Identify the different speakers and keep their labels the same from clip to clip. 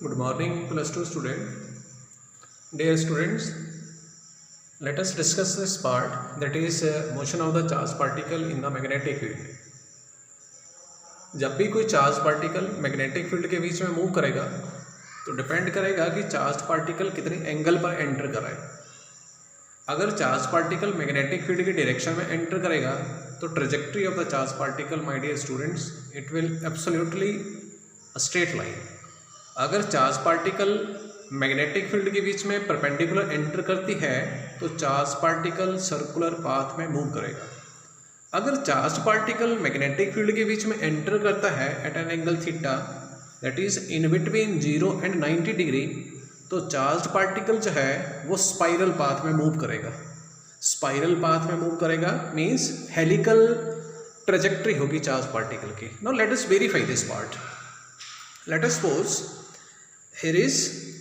Speaker 1: Good morning, plus 2 student. Dear students, let us discuss this part, that is motion of the charged particle in the magnetic field. जब भी कोई charge particle magnetic field के बीच में move करेगा तो depend करेगा कि चार्ज पार्टिकल कितने एंगल पर एंटर कर रहा है। अगर चार्ज पार्टिकल मैग्नेटिक फील्ड की डायरेक्शन में एंटर करेगा तो trajectory of the charge particle, my dear students, it will absolutely straight line. अगर चार्ज पार्टिकल मैग्नेटिक फील्ड के बीच में परपेंडिकुलर एंटर करती है तो चार्ज पार्टिकल सर्कुलर पाथ में मूव करेगा। अगर चार्ज पार्टिकल मैग्नेटिक फील्ड के बीच में एंटर करता है at an angle theta, that is in between 0 and 90 degree, तो चार्ज पार्टिकल जो है वो स्पाइरल पाथ में मूव करेगा। स्पाइरल पाथ में मूव करेगा मीन्स हेलिकल ट्रेजेक्ट्री होगी चार्ज पार्टिकल की। Now let us verify this part. Let us suppose here is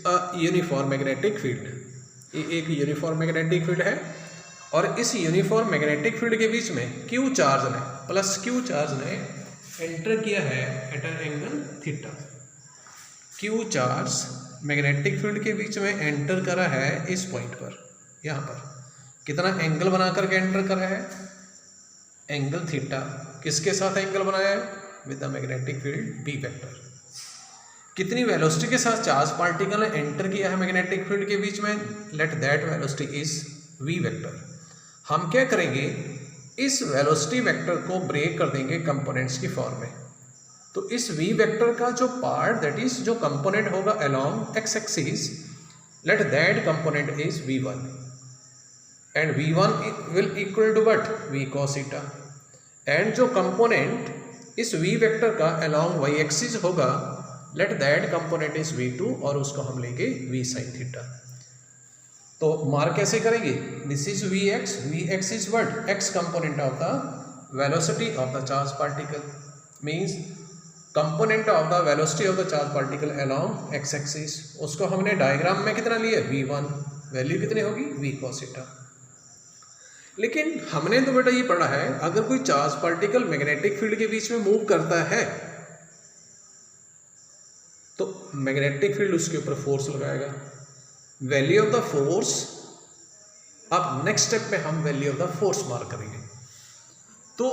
Speaker 1: a uniform magnetic field. ये एक यूनिफॉर्म मैग्नेटिक फील्ड है और इस यूनिफॉर्म मैग्नेटिक फील्ड के बीच में क्यू चार्ज ने प्लस क्यू चार्ज ने एंटर किया है at an angle theta. Q charge magnetic field के बीच में एंटर करा है इस पॉइंट पर, यहाँ पर कितना एंगल बना करके एंटर करा है, एंगल थीटा। किसके साथ एंगल बनाया है? With the magnetic field B vector. कितनी वेलोसिटी के साथ चार्ज पार्टिकल ने एंटर किया है मैग्नेटिक फील्ड के बीच में? Let that velocity is v vector. हम क्या करेंगे, इस वेलोसिटी वेक्टर को ब्रेक कर देंगे कंपोनेंट्स की फॉर्म में। तो इस वी वेक्टर का जो पार्ट, दैट इज जो कंपोनेंट होगा along x axis, let that component is v1 and v1 will equal to what? v cos theta. And जो कंपोनेंट इस वी वेक्टर का अलोंग वाई एक्सिस होगा, let that component is v2 और उसको हम लेंगे v sin थीटा। तो mark कैसे करेंगे? This is vx is what? x component of the velocity of the charge particle, means component of the velocity of the charge particle along x axis. उसको हमने diagram में कितना लिया? v1। Value कितनी होगी? v cos theta. लेकिन हमने तो बेटा ये पढ़ा है, अगर कोई चार्ज पार्टिकल मैग्नेटिक फील्ड के बीच में मूव करता है तो मैग्नेटिक फील्ड उसके ऊपर फोर्स लगाएगा। वैल्यू ऑफ द फोर्स, अब नेक्स्ट स्टेप में हम value of the force mark करेंगे। तो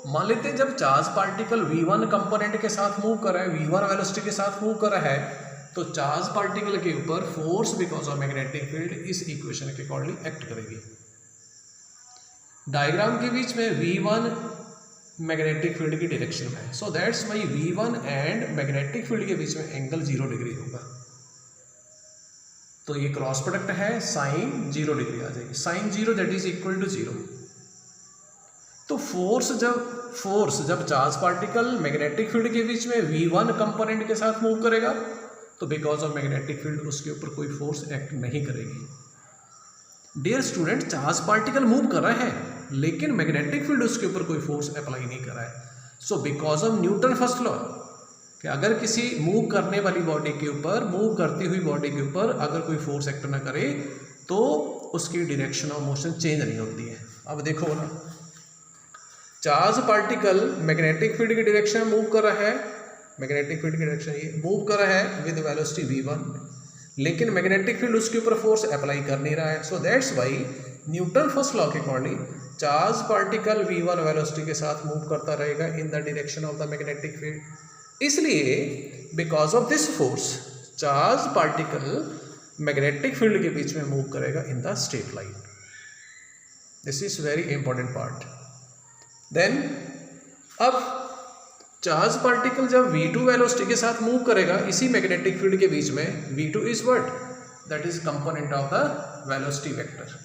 Speaker 1: मान लेते हैं जब चार्ज पार्टिकल v1 कंपोनेंट के साथ मूव कर रहा है, v1 वेलोसिटी के साथ मूव कर रहा है, तो चार्ज पार्टिकल के ऊपर force because of magnetic field इस इक्वेशन के अकॉर्डिंग एक्ट करेगी। डायग्राम के बीच में v1 मैग्नेटिक फील्ड की डायरेक्शन में है, so that's why v1 and magnetic field के बीच में एंगल 0 डिग्री होगा। तो ये क्रॉस प्रोडक्ट है, साइन 0 डिग्री आ जाएगी। Sine 0 that is equal to 0। तो फोर्स जब चार्ज पार्टिकल मैग्नेटिक फील्ड के बीच में v1 कंपोनेंट के साथ मूव करेगा तो बिकॉज ऑफ मैग्नेटिक फील्ड उसके ऊपर कोई फोर्स एक्ट नहीं करेगी। Dear student, charge particle move कर रहा है लेकिन मैग्नेटिक फील्ड उसके ऊपर कोई फोर्स अप्लाई नहीं कर रहा है। So because of Newton first law, कि अगर किसी मूव करने वाली बॉडी के ऊपर, मूव करती हुई बॉडी के ऊपर अगर कोई फोर्स एक्ट ना करे तो उसकी डायरेक्शन ऑफ मोशन चेंज नहीं होती है। अब देखो ना, चार्ज पार्टिकल मैग्नेटिक फील्ड की डायरेक्शन में मूव कर रहा है, मैग्नेटिक फील्ड की डायरेक्शन ये मूव कर रहा है विद वेलोसिटी v1, लेकिन मैग्नेटिक फील्ड उसके ऊपर फोर्स अप्लाई कर नहीं रहा है। So that's why Newton first law के according charge particle v1 velocity के साथ मूव करता रहेगा in the direction of the magnetic field. इसलिए because of this force charge particle magnetic field के बीच में मूव करेगा in the straight line. This is very important part. Then अब चार्ज पार्टिकल जब v2 वेलोसिटी के साथ मूव करेगा इसी मैग्नेटिक फील्ड के बीच में, v2 is what? That is component of the velocity vector,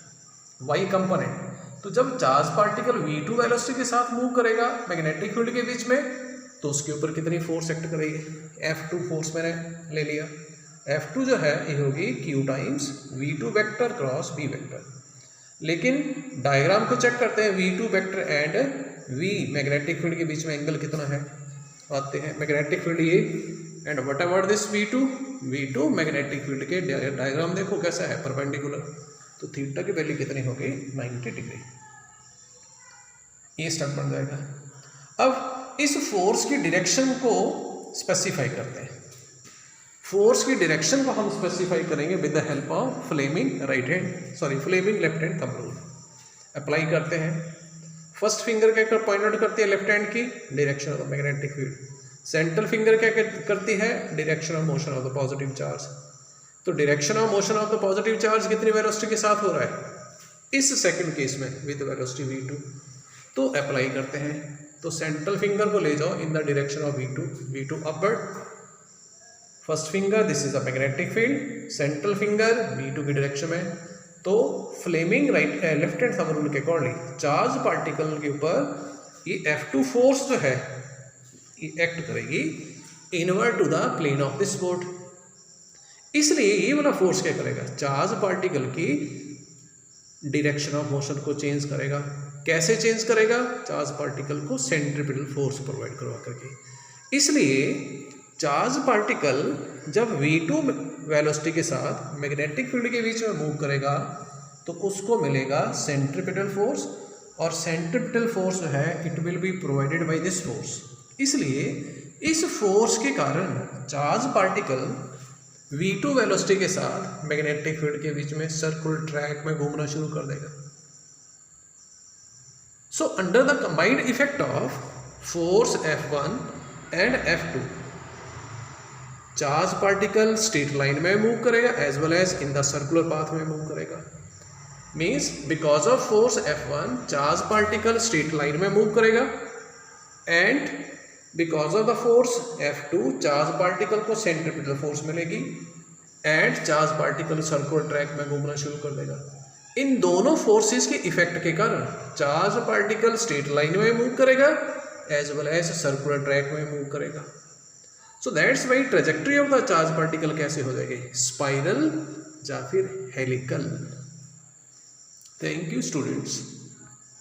Speaker 1: y component. तो जब चार्ज पार्टिकल v2 वेलोसिटी के साथ मूव करेगा मैग्नेटिक फील्ड के बीच में तो उसके ऊपर कितनी फोर्स एक्ट करेगी? F2 फोर्स मैंने ले लिया। F2 जो है ये होगी q times v2 vector cross v vector. लेकिन डायग्राम को चेक करते हैं, v2 vector and v magnetic field के बीच में एंगल कितना है? आते हैं मैग्नेटिक फील्ड ये and what about this v2 magnetic field के डायग्राम देखो कैसा है, परपेंडिकुलर। तो थीटा की वैल्यू कितनी होगी? 90 डिग्री। ये स्टेप बन जाएगा। अब इस फोर्स की डायरेक्शन को स्पेसिफाई करते हैं। फोर्स की डायरेक्शन को हम स्पेसिफाई करेंगे with the help of Fleming left hand thumb rule. Apply करते हैं। फर्स्ट फिंगर क्या पॉइंट आउट करती है लेफ्ट हैंड की direction of the magnetic field, central finger क्या करती है direction of motion of the positive charge. तो direction of motion of the positive charge कितनी वेलोसिटी के साथ हो रहा है इस सेकंड केस में विद वेलोसिटी v2। तो अप्लाई करते हैं। तो सेंट्रल फिंगर को ले जाओ in the direction of v2 upward. First finger this is a magnetic field, central finger v2 की डायरेक्शन में। तो Fleming left hand thumb rule के अकॉर्डिंग चार्ज पार्टिकल के ऊपर ये F2 फोर्स जो है ये एक्ट करेगी inward to the plane of this board. इसलिए ये वाला फोर्स क्या करेगा चार्ज पार्टिकल की डायरेक्शन ऑफ मोशन को चेंज करेगा। कैसे चेंज करेगा चार्ज पार्टिकल को सेंट्रीपिटल फोर्स प्रोवाइड करवा करके। इसलिए चार्ज पार्टिकल जब v2 वेलोसिटी के साथ मैग्नेटिक फील्ड के बीच में मूव करेगा तो उसको मिलेगा सेंट्रीपिटल फोर्स, और सेंट्रीपिटल फोर्स जो है it will be provided by this force. इसलिए इस फोर्स के कारण चार्ज पार्टिकल v2 वेलोसिटी के साथ मैग्नेटिक फील्ड के बीच में सर्कुलर ट्रैक में घूमना शुरू कर देगा। So under the combined effect of force F1 and F2 charge particle straight line में मूव करेगा as well as in the circular path में मूव करेगा। Means because of force F1 charge particle straight line में move करेगा, and because of the force F2 charge particle को centripetal force मिलेगी and charge particle circular track में घूमना शुरू कर देगा। इन दोनों फोर्सेस के इफेक्ट के कारण चार्ज पार्टिकल स्ट्रेट लाइन में मूव करेगा as well as circular track में मूव करेगा। So that's why trajectory of the charge particle कैसे हो जाएगी स्पाइरल या फिर हेलिकल। Thank you students.